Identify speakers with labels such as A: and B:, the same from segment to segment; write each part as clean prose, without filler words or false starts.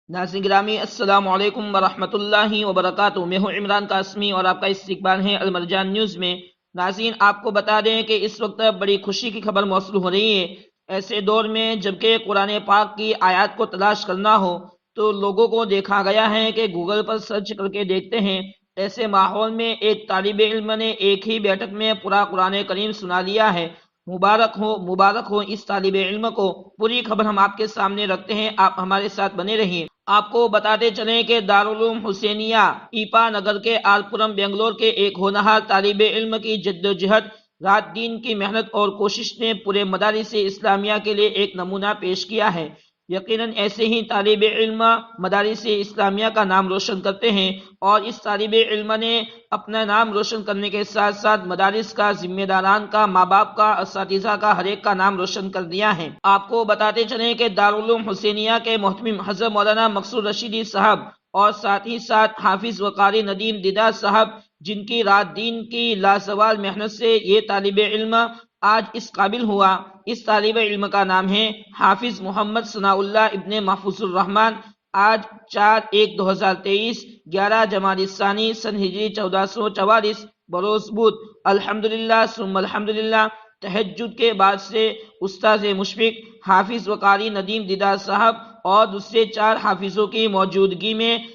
A: नाज़रीन गिरामी अस्सलाम वालेकुम वरहमतुल्लाहि वबरकातुहू। मैं हूँ इमरान कासमी और आपका इस्तकबाल है अलमरजान न्यूज़ में। नाज़रीन आपको बता दें कि इस वक्त बड़ी खुशी की खबर मौसूल हो रही है। ऐसे दौर में जबकि कुरान पाक की आयत को तलाश करना हो तो लोगों को देखा गया है कि गूगल पर सर्च करके देखते हैं। ऐसे माहौल में एक तालिब इल्म ने एक ही बैठक में पूरा कुरान करीम सुना लिया है। मुबारक हो इस तालिब इल्म को। पूरी खबर हम आपके सामने रखते हैं, आप हमारे साथ बने रहिए। आपको बताते चलें कि दारुल उलूम हुसैनिया ईपा नगर के आलपुरम बेंगलोर के एक होनहार तालिब इल्म की जद्दोजहद, रात दिन की मेहनत और कोशिश ने पूरे मदारिस इस्लामिया के लिए एक नमूना पेश किया है। यकीनन ऐसे ही तालिब इल्म मदारिस इस्लामिया का नाम रोशन करते हैं और इस तालिब इल्म ने अपना नाम रोशन करने के साथ साथ मदारिस का, जिम्मेदारान का, माँ बाप का, असातिज़ा का, हर एक का नाम रोशन कर दिया है। आपको बताते चलें कि दारुल उलूम हुसैनिया के मोहतमिम हज़रत मौलाना मकसूद रशीदी साहब और साथ ही साथ हाफिज वकारी नदीम दीदा साहब, जिनकी रात दिन की लाजवाल मेहनत से ये तालिब इल्म आज इस काबिल हुआ। इस तालिब इल्म का नाम है हाफिज मोहम्मद सनाउल्लाह इब्ने महफूजुर रहमान। आज 4/1/2023 11 जमादी सानी सन हिजरी 1444 बरोज बुध। अल्हम्दुलिल्लाह सुम्मा अल्हम्दुलिल्लाह। तहज्जुद के बाद से उस्ताद मुशफिक हाफिज वकारी नदीम दीदा साहब और दूसरे 4 हाफिजों की मौजूदगी में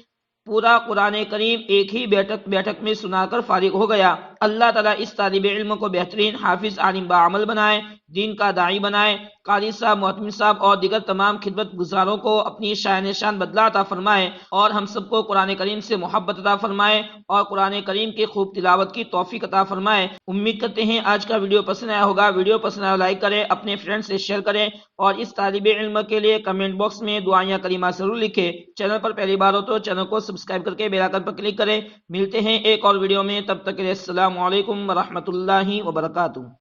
A: पूरा कुरान करीम एक ही बैठक में सुनाकर फारिग हो गया। अल्लाह ताला इस तालिब इल्म को बेहतरीन हाफिज आलिम बाअमल बनाए, दीन का दाई बनाए। कारी साहब, मोहतमिम साहब और दिगर तमाम खिदमत गुजारों को अपनी शान शान बदला अता फरमाए और हम सबको कुरान करीम से मोहब्बत अता फरमाए और कुरान करीम की खूब तिलावत की तौफीक अता फरमाए। उम्मीद करते हैं आज का वीडियो पसंद आया होगा। वीडियो पसंद आया लाइक करें, अपने फ्रेंड्स से शेयर करें और इस तालिब इल्म के लिए कमेंट बॉक्स में दुआएं या कलीमा जरूर लिखें। चैनल पर पहली बार हो तो चैनल को सब्सक्राइब करके बेल आइकन पर क्लिक करें। मिलते हैं एक और वीडियो में, तब तक के लिए अस्सलामु अलैकुम वरहमतुल्लाहि वबरकातुहू।